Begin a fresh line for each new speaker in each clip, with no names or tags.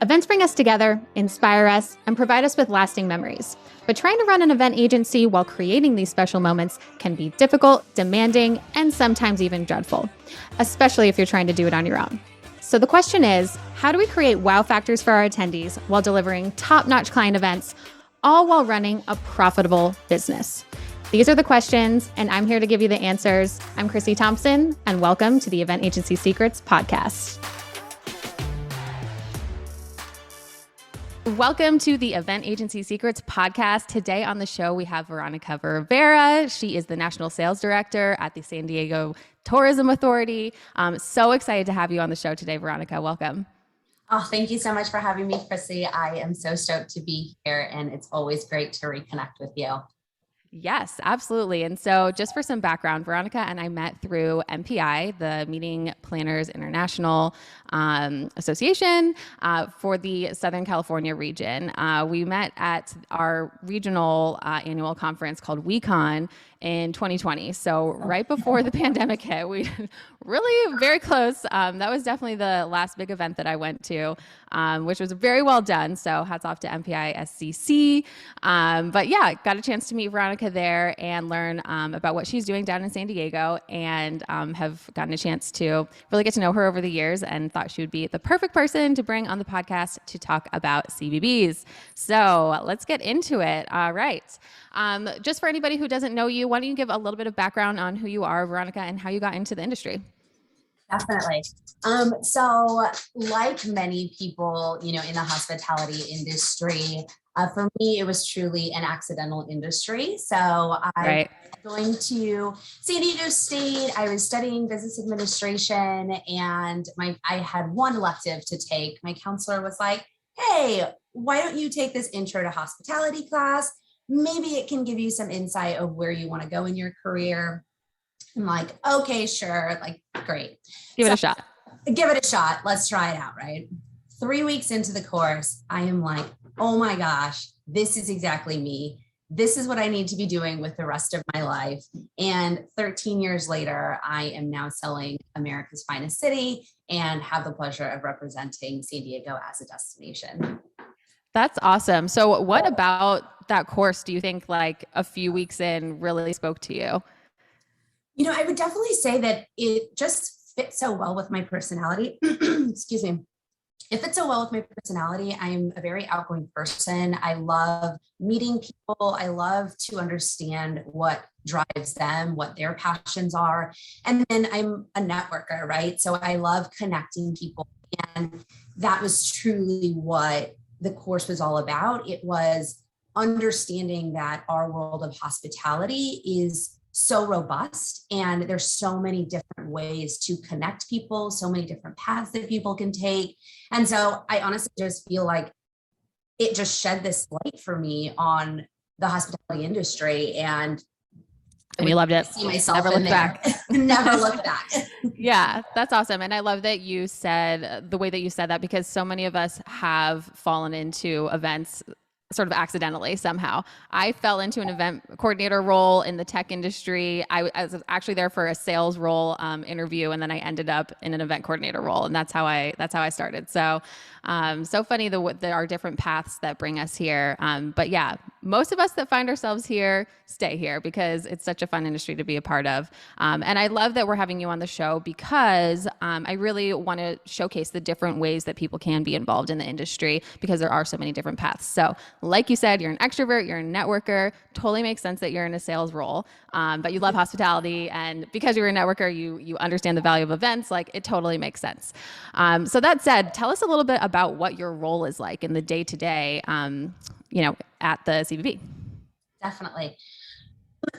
Events bring us together, inspire us, and provide us with lasting memories. But trying to run an event agency while creating these special moments can be difficult, demanding, and sometimes even dreadful, especially if you're trying to do it on your own. So the question is, how do we create wow factors for our attendees while delivering top-notch client events, all while running a profitable business? These are the questions, and I'm here to give you the answers. I'm Chrissy Thompson, and welcome to the Event Agency Secrets podcast. Welcome to the Event Agency Secrets podcast. Today on the show, we have Veronica Rivera. She is the National Sales Director at the San Diego Tourism Authority. So excited to have you on the show today, Veronica. Welcome.
Oh, thank you so much for having me, Chrissy. I am so stoked to be here, and it's always great to reconnect with you.
Yes, absolutely. And so just for some background, Veronica and I met through MPI, the Meeting Planners International Association for the Southern California region. We met at our regional annual conference called WeCon in 2020. So right before the pandemic hit, we really very close. That was definitely the last big event that I went to, which was very well done. So hats off to MPI SCC. But yeah, got a chance to meet Veronica there and learn about what she's doing down in San Diego, and have gotten a chance to really get to know her over the years, and thought she would be the perfect person to bring on the podcast to talk about CVBs. So let's get into it. All right. Just for anybody who doesn't know you, why don't you give a little bit of background on who you are, Veronica, and how you got into the industry?
Definitely. So like many people, in the hospitality industry, for me, it was truly an accidental industry. So I was going to San Diego State. I was studying business administration, and I had one elective to take. My counselor was like, hey, why don't you take this intro to hospitality class? Maybe it can give you some insight of where you want to go in your career. I'm like, okay, sure. Like, great.
Give it a shot.
Give it a shot. Let's try it out, right? 3 weeks into the course, I am like, oh my gosh, this is exactly me. This is what I need to be doing with the rest of my life. And 13 years later, I am now selling America's finest city and have the pleasure of representing San Diego as a destination.
That's awesome. So what about that course do you think, like, a few weeks in, really spoke to you?
I would definitely say that it just fits so well with my personality. Excuse me. It fits so well with my personality. I'm a very outgoing person. I love meeting people. I love to understand what drives them, what their passions are. And then I'm a networker, right? So I love connecting people. And that was truly what the course was all about. It was understanding that our world of hospitality is so robust, and there's so many different ways to connect people, so many different paths that people can take. And so I honestly just feel like it just shed this light for me on the hospitality industry, and
you loved it.
See myself
Never looked back.
Never looked back.
Yeah, that's awesome. And I love that you said the way that you said that, because so many of us have fallen into events sort of accidentally somehow. I fell into an event coordinator role in the tech industry. I was actually there for a sales role interview, and then I ended up in an event coordinator role, and that's how I started. So so funny there are different paths that bring us here. But yeah, most of us that find ourselves here stay here because it's such a fun industry to be a part of. And I love that we're having you on the show, because I really want to showcase the different ways that people can be involved in the industry, because there are so many different paths. So like you said, you're an extrovert, you're a networker. Totally makes sense that you're in a sales role, but you love hospitality, and because you're a networker, you understand the value of events. Like, it totally makes sense. So that said, tell us a little bit about what your role is like in the day-to-day, at the CVB.
Definitely.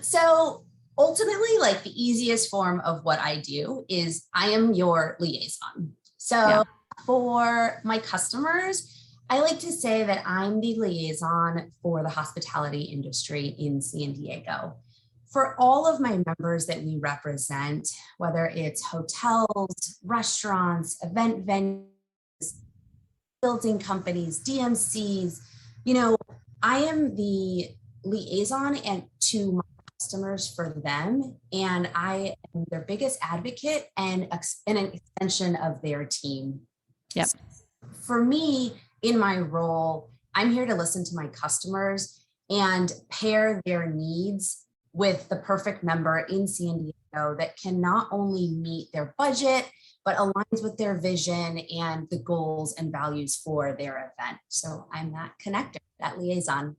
So ultimately, like, the easiest form of what I do is I am your liaison. So for my customers, I like to say that I'm the liaison for the hospitality industry in San Diego. For all of my members that we represent, whether it's hotels, restaurants, event venues, building companies, DMCs, I am the liaison and to my customers for them, and I am their biggest advocate and an extension of their team.
Yep.
For me, in my role, I'm here to listen to my customers and pair their needs with the perfect member in San Diego that can not only meet their budget, but aligns with their vision and the goals and values for their event. So I'm that connector, that liaison.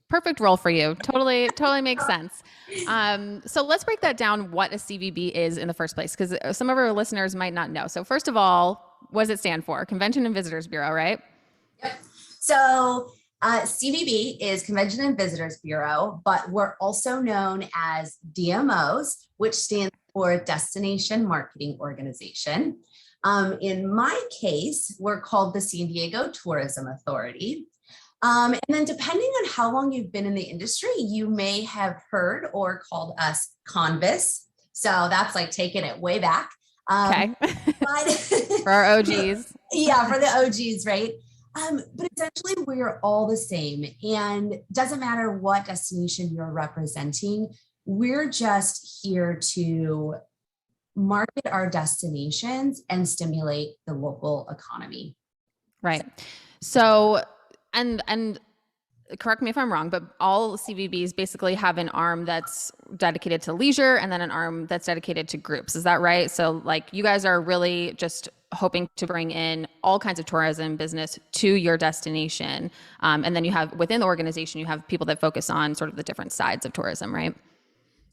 Perfect role for you. Totally makes sense. So let's break that down, what a CVB is in the first place, because some of our listeners might not know. So first of all, what does it stand for? Convention and Visitors Bureau, right?
Yep. So CVB is Convention and Visitors Bureau, but we're also known as DMOs, which stands for Destination Marketing Organization. In my case, we're called the San Diego Tourism Authority. And then depending on how long you've been in the industry, you may have heard or called us Convis. So that's like taking it way back.
Okay.
But
for our OGs.
Yeah, for the OGs, right? But essentially we're all the same, and doesn't matter what destination you're representing. We're just here to market our destinations and stimulate the local economy.
Right. So, and correct me if I'm wrong, but all CVBs basically have an arm that's dedicated to leisure and then an arm that's dedicated to groups. Is that right? So like you guys are really just hoping to bring in all kinds of tourism business to your destination. And then you have within the organization, you have people that focus on sort of the different sides of tourism, right?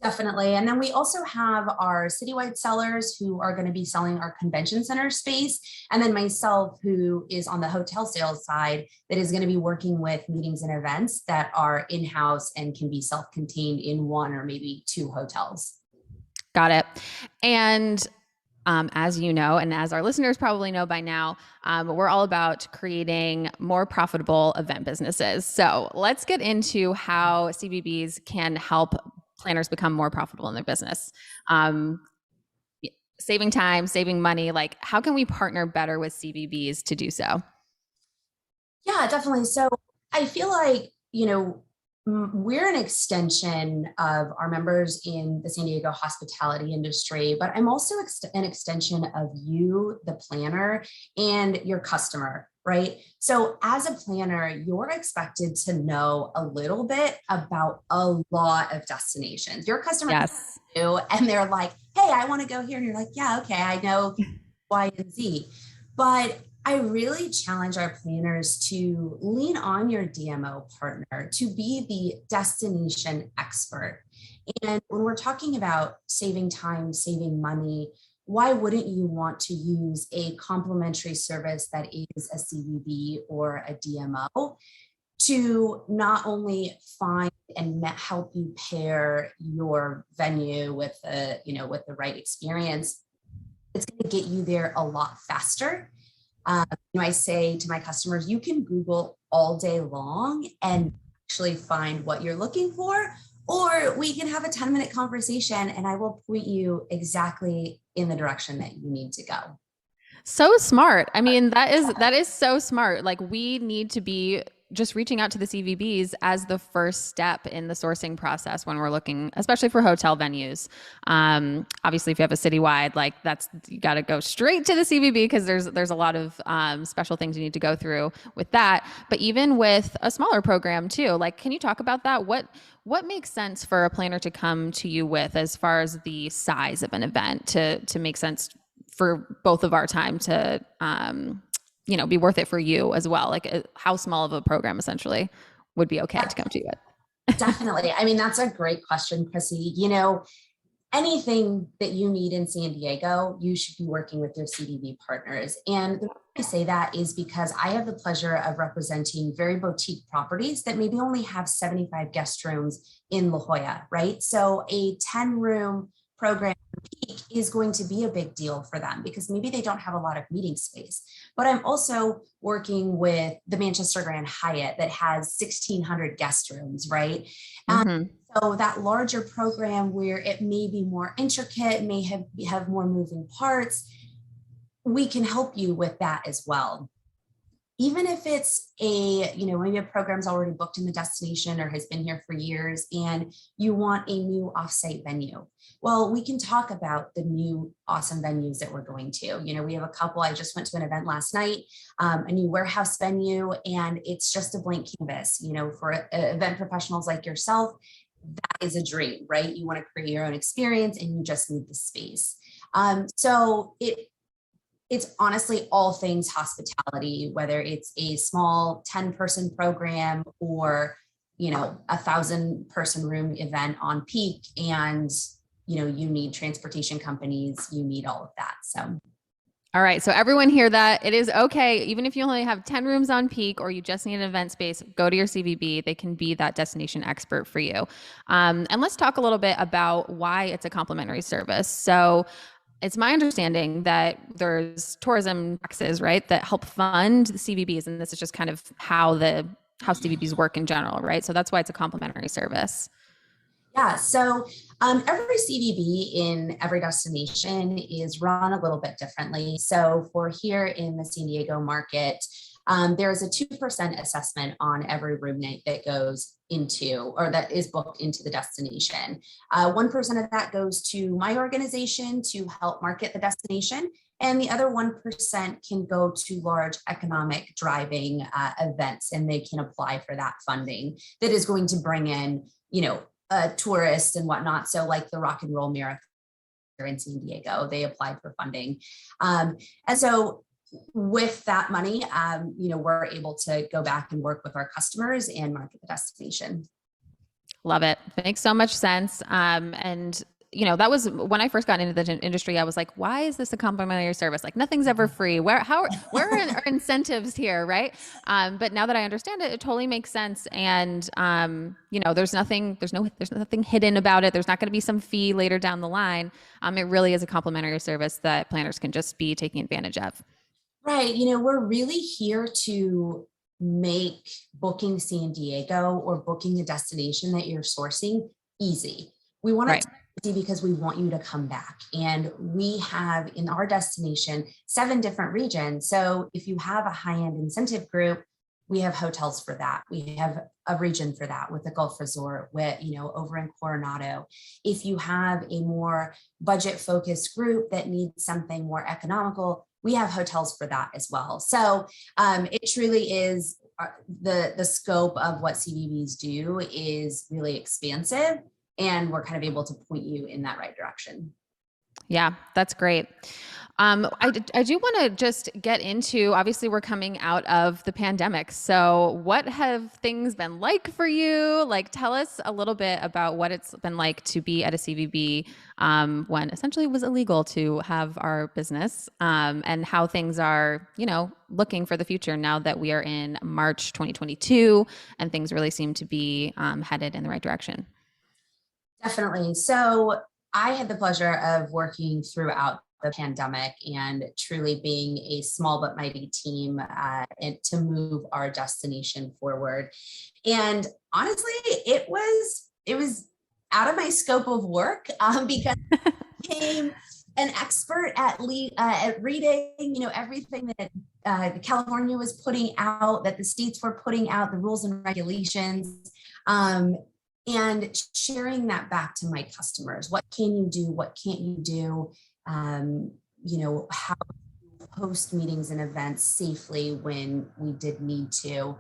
Definitely. And then we also have our citywide sellers who are going to be selling our convention center space. And then myself, who is on the hotel sales side, that is going to be working with meetings and events that are in-house and can be self-contained in one or maybe two hotels.
Got it. And as you know, and as our listeners probably know by now, we're all about creating more profitable event businesses. So let's get into how CVBs can help planners become more profitable in their business. Saving time, saving money, like how can we partner better with CVBs to do so?
Yeah, definitely. So I feel like, we're an extension of our members in the San Diego hospitality industry, but I'm also an extension of you, the planner, and your customer, right? So as a planner, you're expected to know a little bit about a lot of destinations. Your customer,
yes,
do, and they're like, hey, I want to go here. And you're like, yeah, okay, I know Y and Z. But I really challenge our planners to lean on your DMO partner to be the destination expert. And when we're talking about saving time, saving money, why wouldn't you want to use a complimentary service that is a CVB or a DMO to not only find and help you pair your venue with with the right experience? It's going to get you there a lot faster. I say to my customers, you can Google all day long and actually find what you're looking for, or we can have a 10-minute conversation and I will point you exactly in the direction that you need to go.
So smart. I mean, that is so smart. Like we need to be just reaching out to the CVBs as the first step in the sourcing process when we're looking, especially for hotel venues. Obviously, if you have a citywide, like you got to go straight to the CVB because there's a lot of special things you need to go through with that. But even with a smaller program too, like, can you talk about that? What makes sense for a planner to come to you with as far as the size of an event to make sense for both of our time to be worth it for you as well? Like how small of a program essentially would be okay to come to you with?
Definitely. I mean, that's a great question, Chrissy. Anything that you need in San Diego, you should be working with your CVB partners. And the reason I say that is because I have the pleasure of representing very boutique properties that maybe only have 75 guest rooms in La Jolla, right? So a 10-room program peak is going to be a big deal for them because maybe they don't have a lot of meeting space. But I'm also working with the Manchester Grand Hyatt that has 1,600 guest rooms, right?
Mm-hmm.
So that larger program where it may be more intricate, may have more moving parts, we can help you with that as well. even if it's a, maybe a program's already booked in the destination or has been here for years and you want a new offsite venue. Well, we can talk about the new awesome venues that we're going to. We have a couple. I just went to an event last night, a new warehouse venue, and it's just a blank canvas. For event professionals like yourself, that is a dream, right? You want to create your own experience and you just need the space. So it's honestly all things hospitality, whether it's a small 10-person program or, 1,000-person room event on peak, and, you need transportation companies, you need all of that. So.
All right. So everyone hear that. It is okay. Even if you only have 10 rooms on peak or you just need an event space, go to your CVB. They can be that destination expert for you. And let's talk a little bit about why it's a complimentary service. So it's my understanding that there's tourism taxes, right, that help fund the CVBs. And this is just kind of how CVBs work in general, right? So that's why it's a complimentary service.
Yeah, so every CVB in every destination is run a little bit differently. So for here in the San Diego market, there is a 2% assessment on every room night that goes into, or that is booked into the destination. 1% of that goes to my organization to help market the destination. And the other 1% can go to large economic driving events, and they can apply for that funding that is going to bring in, tourists and whatnot. So like the Rock and Roll Marathon here in San Diego, they applied for funding. And so with that money, we're able to go back and work with our customers and market the destination.
Love it. Makes so much sense. And that was when I first got into the industry, I was like, why is this a complimentary service? Like nothing's ever free. Where are incentives here? Right. But now that I understand it, it totally makes sense. And, there's nothing hidden about it. There's not going to be some fee later down the line. It really is a complimentary service that planners can just be taking advantage of.
Right. We're really here to make booking San Diego or booking a destination that you're sourcing easy. We want it to be easy because we want you to come back. And we have in our destination 7 different regions. So if you have a high-end incentive group, we have hotels for that. We have a region for that with the Gulf Resort, with, over in Coronado. If you have a more budget-focused group that needs something more economical, we have hotels for that as well. So it truly is the scope of what CVBs do is really expansive, and we're kind of able to point you in that right direction.
Yeah, that's great. I do want to just get into, obviously we're coming out of the pandemic. So what have things been like for you? Like, tell us a little bit about what it's been like to be at a CVB when essentially it was illegal to have our business, and how things are, looking for the future now that we are in March 2022 and things really seem to be headed in the right direction.
Definitely. So I had the pleasure of working throughout the pandemic and truly being a small but mighty team and to move our destination forward. And honestly, it was out of my scope of work because I became an expert at reading, everything that California was putting out, that the states were putting out, the rules and regulations. And sharing that back to my customers. What can you do? What can't you do? How to host meetings and events safely when we did need to.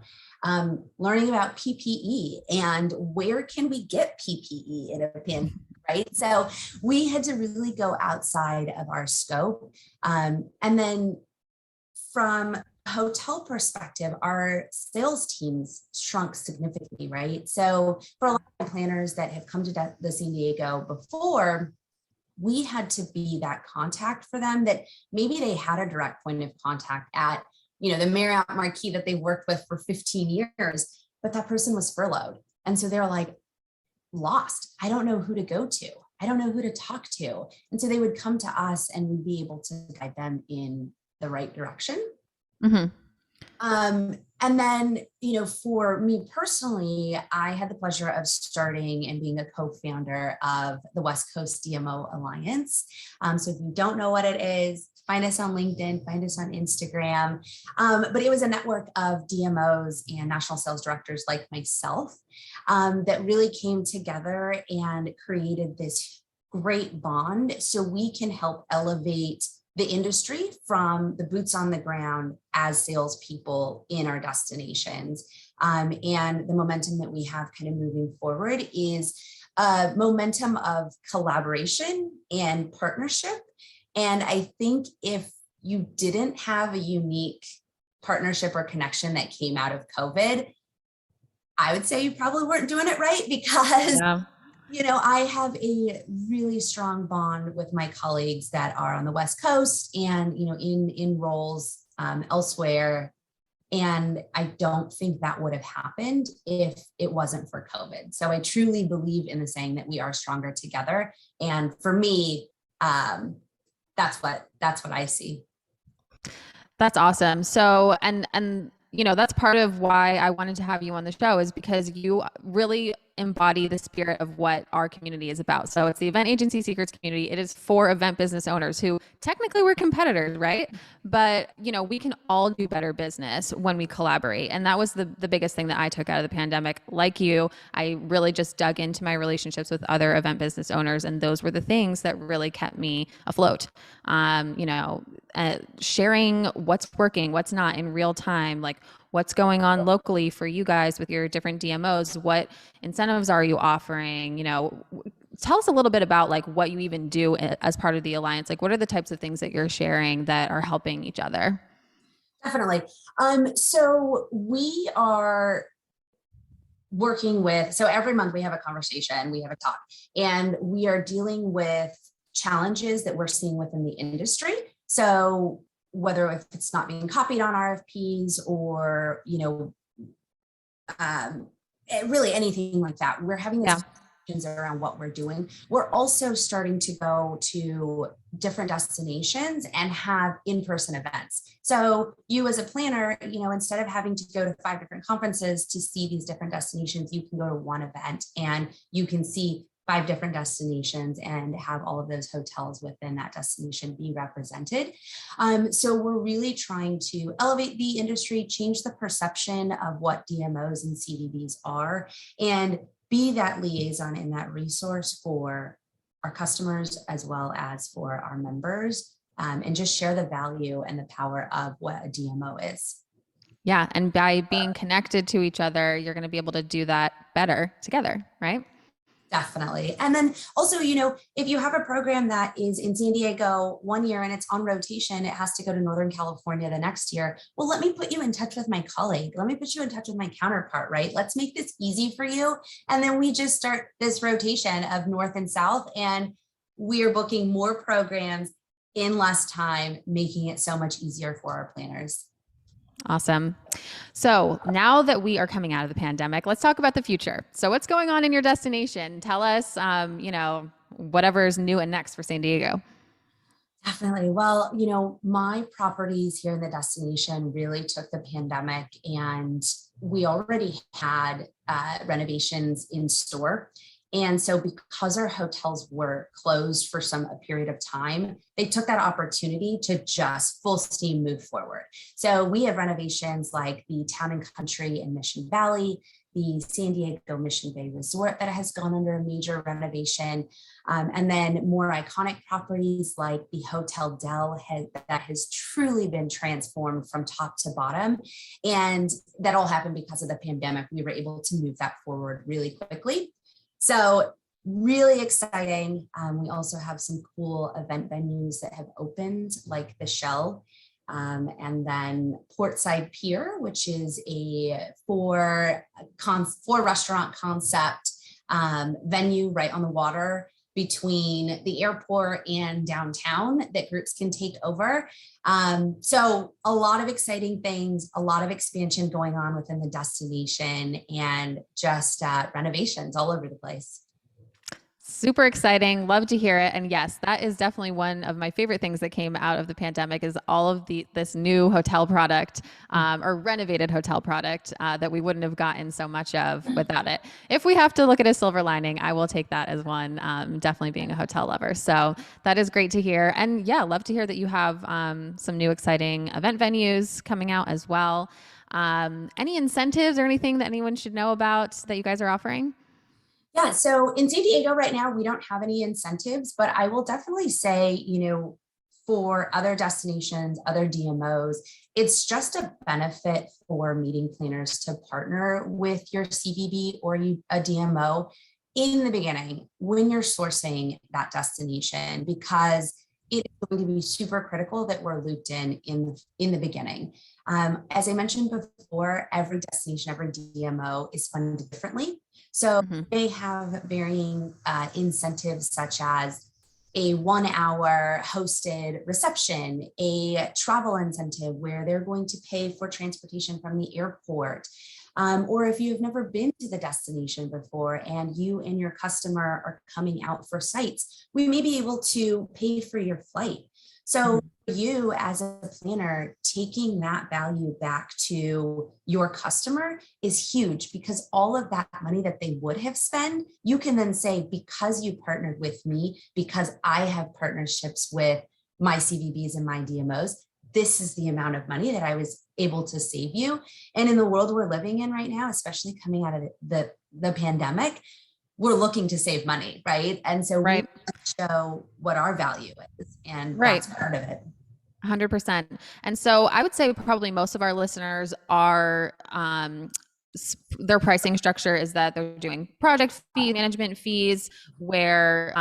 Learning about PPE and where can we get PPE in a pandemic, right? So we had to really go outside of our scope. And then from hotel perspective, our sales teams shrunk significantly, right? So for a lot of planners that have come to the San Diego before, we had to be that contact for them that maybe they had a direct point of contact at, the Marriott Marquis that they worked with for 15 years, but that person was furloughed. And so they're like lost. I don't know who to go to. I don't know who to talk to. And so they would come to us and we'd be able to guide them in the right direction.
Mm-hmm.
And then, for me personally, I had the pleasure of starting and being a co-founder of the West Coast DMO Alliance. So if you don't know what it is, find us on LinkedIn, find us on Instagram. But it was a network of DMOs and national sales directors like myself that really came together and created this great bond so we can help elevate the industry from the boots on the ground as salespeople in our destinations. And the momentum that we have kind of moving forward is a momentum of collaboration and partnership. And I think if you didn't have a unique partnership or connection that came out of COVID, I would say you probably weren't doing it right because I have a really strong bond with my colleagues that are on the West Coast and, in roles elsewhere. And I don't think that would have happened if it wasn't for COVID. So I truly believe in the saying that we are stronger together. And for me, that's what I see.
That's awesome. So, and that's part of why I wanted to have you on the show, is because you really embody the spirit of what our community is about. So it's the Event Agency Secrets community. It is for event business owners who technically we're competitors, right? But, we can all do better business when we collaborate. And that was the biggest thing that I took out of the pandemic. Like you, I really just dug into my relationships with other event business owners. And those were the things that really kept me afloat. Sharing what's working, what's not in real time, like what's going on locally for you guys with your different DMOs, what incentives are you offering? Tell us a little bit about like what you even do as part of the Alliance. Like what are the types of things that you're sharing that are helping each other?
Definitely. So we are working with, so every month we have a conversation, we have a talk, and we are dealing with challenges that we're seeing within the industry. So whether if it's not being copied on RFPs or, really anything like that, we're having this discussions around what we're doing. We're also starting to go to different destinations and have in-person events. So you as a planner, instead of having to go to 5 different conferences to see these different destinations, you can go to one event and you can see 5 different destinations and have all of those hotels within that destination be represented. So we're really trying to elevate the industry, change the perception of what DMOs and CVBs are, and be that liaison and that resource for our customers as well as for our members, and just share the value and the power of what a DMO is.
Yeah. And by being connected to each other, you're going to be able to do that better together, right?
Definitely. And then also, if you have a program that is in San Diego one year and it's on rotation, it has to go to Northern California the next year. Well, let me put you in touch with my colleague. Let me put you in touch with my counterpart, right? Let's make this easy for you. And then we just start this rotation of North and South, and we are booking more programs in less time, making it so much easier for our planners.
Awesome. So now that we are coming out of the pandemic, let's talk about the future. So what's going on in your destination? Tell us, whatever's new and next for San Diego.
Definitely. Well, my properties here in the destination really took the pandemic, and we already had renovations in store. And so because our hotels were closed for a period of time, they took that opportunity to just full steam move forward. So we have renovations like the Town and Country in Mission Valley, the San Diego Mission Bay Resort that has gone under a major renovation. And then more iconic properties like the Hotel Del that has truly been transformed from top to bottom. And that all happened because of the pandemic. We were able to move that forward really quickly. So really exciting. We also have some cool event venues that have opened, like the Shell, and then Portside Pier, which is a four restaurant concept venue right on the water between the airport and downtown that groups can take over. So a lot of exciting things, a lot of expansion going on within the destination, and just renovations all over the place.
Super exciting. Love to hear it. And yes, that is definitely one of my favorite things that came out of the pandemic is all of this new hotel product or renovated hotel product that we wouldn't have gotten so much of without it. If we have to look at a silver lining, I will take that as one, definitely being a hotel lover. So that is great to hear. And yeah, love to hear that you have some new exciting event venues coming out as well. Any incentives or anything that anyone should know about that you guys are offering?
Yeah, so in San Diego right now, we don't have any incentives, but I will definitely say, for other destinations, other DMOs, it's just a benefit for meeting planners to partner with your CVB or a DMO in the beginning when you're sourcing that destination, because it is going to be super critical that we're looped in the beginning. As I mentioned before, every destination, every DMO is funded differently. So they have varying incentives such as a 1 hour hosted reception, a travel incentive where they're going to pay for transportation from the airport. Or if you've never been to the destination before and you and your customer are coming out for sites, we may be able to pay for your flight. So you as a planner, taking that value back to your customer is huge, because all of that money that they would have spent, you can then say, because you partnered with me, because I have partnerships with my CVBs and my DMOs, this is the amount of money that I was able to save you. And in the world we're living in right now, especially coming out of the pandemic, we're looking to save money, right? And so we show what our value is, and that's part of it.
100%. And so I would say probably most of our listeners are, their pricing structure is that they're doing project fee, management fees, where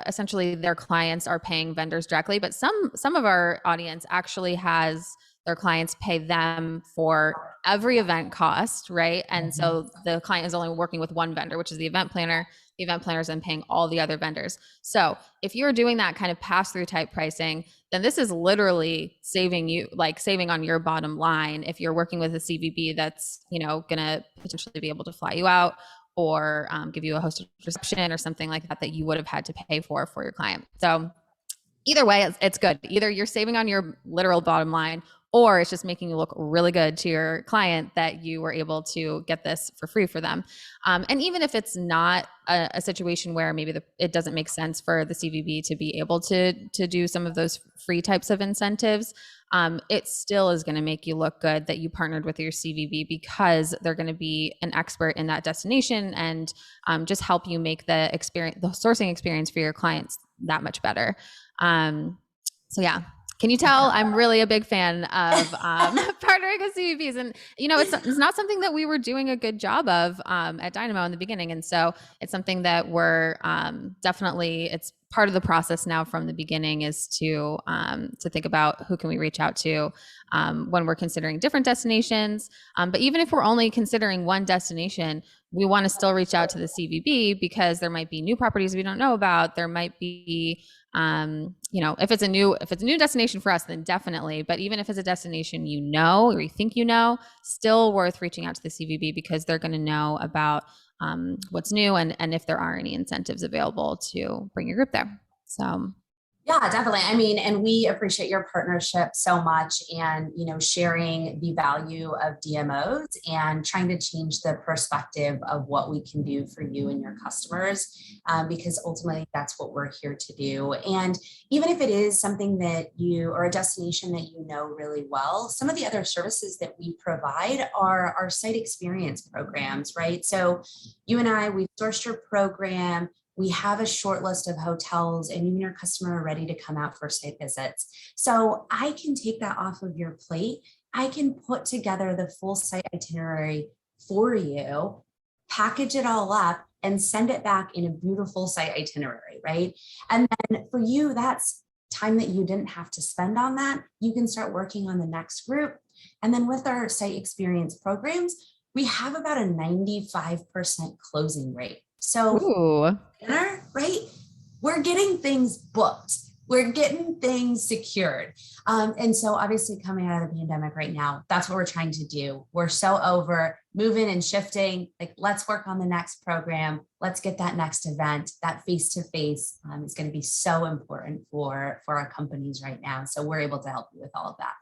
essentially their clients are paying vendors directly. But some of our audience actually has their clients pay them for every event cost, right? And so the client is only working with one vendor, which is the event planner. The event planner is then paying all the other vendors. So if you're doing that kind of pass-through type pricing, then this is literally saving you, like saving on your bottom line. If you're working with a CVB that's, going to potentially be able to fly you out or give you a hosted reception or something like that you would have had to pay for your client. So either way, it's good. Either you're saving on your literal bottom line, or it's just making you look really good to your client that you were able to get this for free for them. And even if it's not a situation where maybe it doesn't make sense for the CVB to be able to do some of those free types of incentives, it still is going to make you look good that you partnered with your CVB, because they're going to be an expert in that destination and just help you make the sourcing experience for your clients that much better. So yeah. Can you tell I'm really a big fan of partnering with CVBs? And, it's not something that we were doing a good job of at Dynamo in the beginning. And so it's something that we're definitely, it's part of the process now from the beginning, is to think about who can we reach out to when we're considering different destinations. But even if we're only considering one destination, we want to still reach out to the CVB, because there might be new properties we don't know about. There might be, if it's a new destination for us, then definitely. But even if it's a destination or you think still worth reaching out to the CVB, because they're going to know about what's new and if there are any incentives available to bring your group there. So
yeah, definitely. I mean, and we appreciate your partnership so much, and, sharing the value of DMOs and trying to change the perspective of what we can do for you and your customers, because ultimately that's what we're here to do. And even if it is something that or a destination that really well, some of the other services that we provide are our site experience programs, right? So you and I, we've sourced your program. We have a short list of hotels, and you and your customer are ready to come out for site visits. So I can take that off of your plate. I can put together the full site itinerary for you, package it all up, and send it back in a beautiful site itinerary, right? And then for you, that's time that you didn't have to spend on that. You can start working on the next group. And then with our site experience programs, we have about a 95% closing rate. So, right, we're getting things booked. we're getting things secured. And so obviously coming out of the pandemic right now, that's what we're trying to do. We're so over moving and shifting, like let's work on the next program. Let's get that next event. That face-to-face is going to be so important for our companies right now. So we're able to help you with all of that.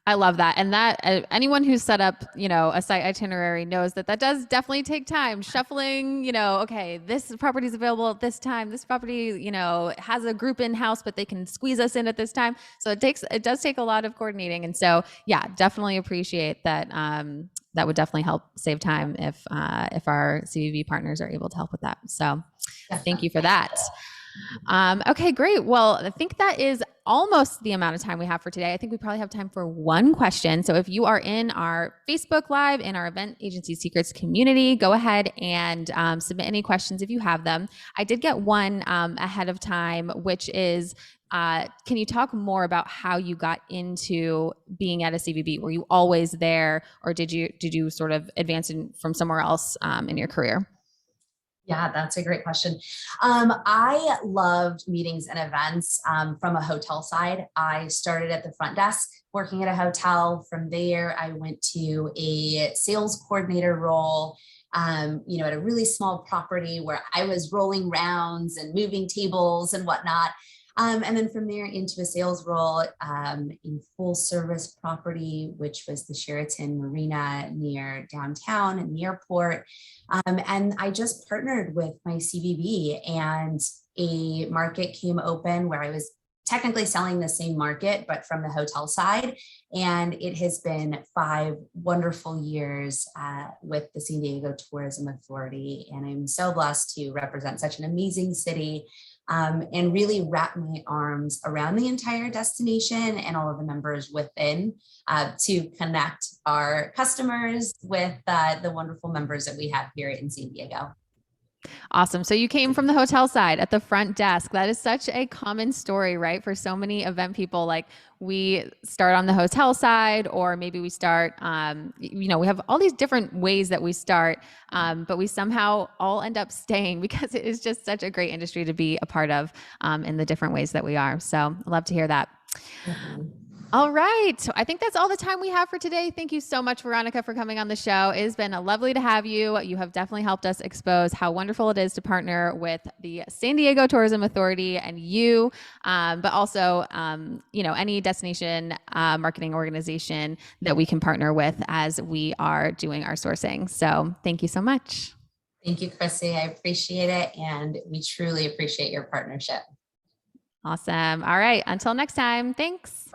I love that. And that anyone who's set up, a site itinerary knows that does definitely take time. Shuffling, okay, this property is available at this time. This property, has a group in house, but they can squeeze us in at this time. So it does take a lot of coordinating. And so, yeah, definitely appreciate that. That would definitely help save time if our CVB partners are able to help with that. So thank you for that. Okay, great. Well, I think that is almost the amount of time we have for today. I think we probably have time for one question. So if you are in our Facebook Live, in our Event Agency Secrets community, go ahead and submit any questions if you have them. I did get one ahead of time, which is, can you talk more about how you got into being at a CVB? Were you always there, or did you sort of advance from somewhere else in your career?
Yeah, that's a great question. I loved meetings and events from a hotel side. I started at the front desk working at a hotel. From there, I went to a sales coordinator role, at a really small property where I was rolling rounds and moving tables and whatnot. And then from there into a sales role in full service property, which was the Sheraton Marina near downtown and the airport. And I just partnered with my CVB, and a market came open where I was technically selling the same market, but from the hotel side. And it has been 5 wonderful years with the San Diego Tourism Authority. And I'm so blessed to represent such an amazing city and really wrap my arms around the entire destination and all of the members within to connect our customers with the wonderful members that we have here in San Diego.
Awesome. So you came from the hotel side at the front desk. That is such a common story, right? For so many event people, like we start on the hotel side, or maybe we start, we have all these different ways that we start, but we somehow all end up staying because it is just such a great industry to be a part of in the different ways that we are. So I love to hear that. Mm-hmm. All right. So I think that's all the time we have for today. Thank you so much, Veronica, for coming on the show. It has been lovely to have you. You have definitely helped us expose how wonderful it is to partner with the San Diego Tourism Authority and you, but also, any destination marketing organization that we can partner with as we are doing our sourcing. So thank you so much.
Thank you, Chrissy. I appreciate it. And we truly appreciate your partnership.
Awesome. All right. Until next time. Thanks.